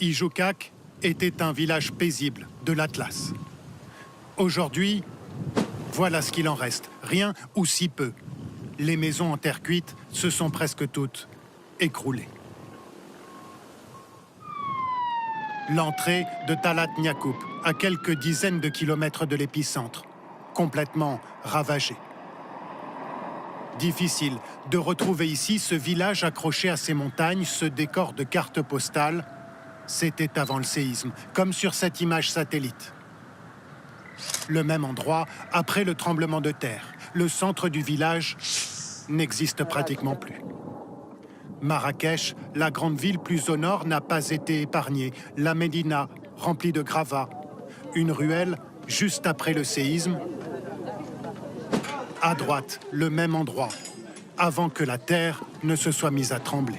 Ijukak était un village paisible de l'Atlas. Aujourd'hui, voilà ce qu'il en reste, rien ou si peu. Les maisons en terre cuite se sont presque toutes écroulées. L'entrée de Talat Niakup, à quelques dizaines de kilomètres de l'épicentre, complètement ravagée. Difficile de retrouver ici ce village accroché à ces montagnes, ce décor de carte postale. C'était avant le séisme, comme sur cette image satellite. Le même endroit après le tremblement de terre. Le centre du village n'existe pratiquement plus. Marrakech, la grande ville plus au nord, n'a pas été épargnée. La Médina, remplie de gravats. Une ruelle, juste après le séisme. À droite, le même endroit, avant que la terre ne se soit mise à trembler.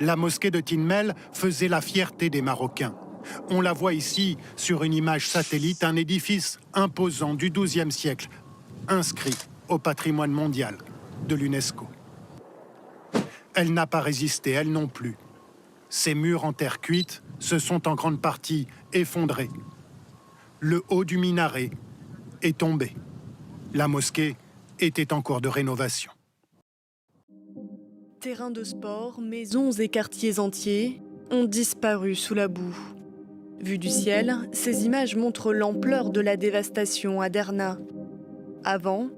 La mosquée de Tinmel faisait la fierté des Marocains. On la voit ici, sur une image satellite, un édifice imposant du XIIe siècle, inscrit au patrimoine mondial de l'UNESCO. Elle n'a pas résisté, elle non plus. Ses murs en terre cuite se sont en grande partie effondrés. Le haut du minaret est tombé. La mosquée était en cours de rénovation. Terrains de sport, maisons et quartiers entiers ont disparu sous la boue. Vues du ciel, ces images montrent l'ampleur de la dévastation à Derna. Avant,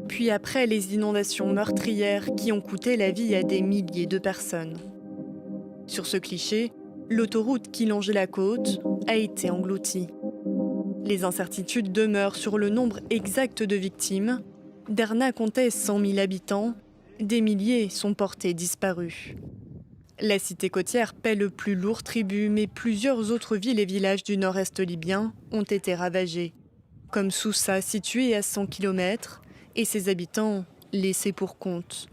puis après les inondations meurtrières qui ont coûté la vie à des milliers de personnes. Sur ce cliché, l'autoroute qui longeait la côte a été engloutie. Les incertitudes demeurent sur le nombre exact de victimes. Derna comptait 100 000 habitants, des milliers sont portés disparus. La cité côtière paie le plus lourd tribut, mais plusieurs autres villes et villages du nord-est libyen ont été ravagés, comme Soussa, situé à 100 km, et ses habitants laissés pour compte.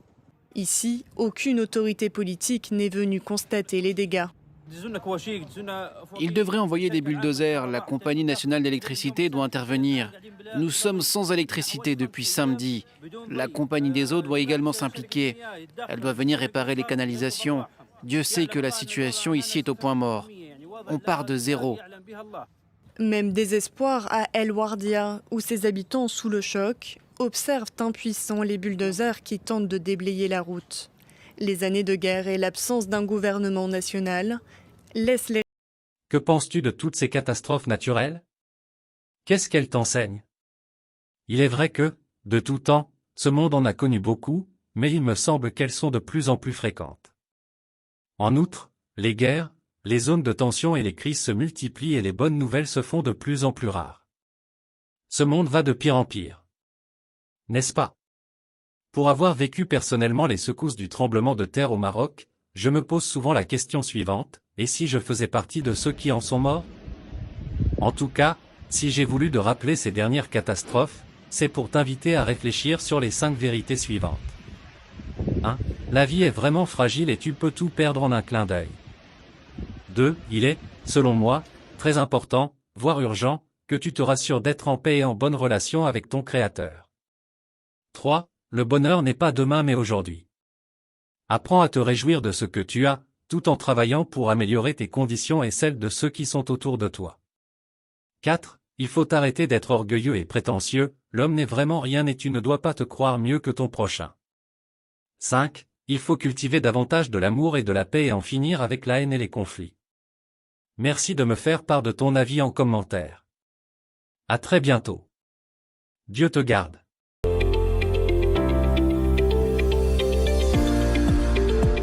Ici, aucune autorité politique n'est venue constater les dégâts. Ils devraient envoyer des bulldozers. La compagnie nationale d'électricité doit intervenir. Nous sommes sans électricité depuis samedi. La compagnie des eaux doit également s'impliquer. Elle doit venir réparer les canalisations. Dieu sait que la situation ici est au point mort. On part de zéro. Même désespoir à El Wardia, où ses habitants, sous le choc, observent impuissants les bulldozers qui tentent de déblayer la route. Les années de guerre et l'absence d'un gouvernement national laissent les... Que penses-tu de toutes ces catastrophes naturelles? Qu'est-ce qu'elles t'enseignent? Il est vrai que, de tout temps, ce monde en a connu beaucoup, mais il me semble qu'elles sont de plus en plus fréquentes. En outre, les guerres, les zones de tension et les crises se multiplient et les bonnes nouvelles se font de plus en plus rares. Ce monde va de pire en pire. N'est-ce pas? Pour avoir vécu personnellement les secousses du tremblement de terre au Maroc, je me pose souvent la question suivante, et si je faisais partie de ceux qui en sont morts? En tout cas, si j'ai voulu de rappeler ces dernières catastrophes, c'est pour t'inviter à réfléchir sur les 5 vérités suivantes. 1. La vie est vraiment fragile et tu peux tout perdre en un clin d'œil. 2. Il est, selon moi, très important, voire urgent, que tu te rassures d'être en paix et en bonne relation avec ton Créateur. 3. Le bonheur n'est pas demain mais aujourd'hui. Apprends à te réjouir de ce que tu as, tout en travaillant pour améliorer tes conditions et celles de ceux qui sont autour de toi. 4. Il faut arrêter d'être orgueilleux et prétentieux, l'homme n'est vraiment rien et tu ne dois pas te croire mieux que ton prochain. 5. Il faut cultiver davantage de l'amour et de la paix et en finir avec la haine et les conflits. Merci de me faire part de ton avis en commentaire. À très bientôt. Dieu te garde.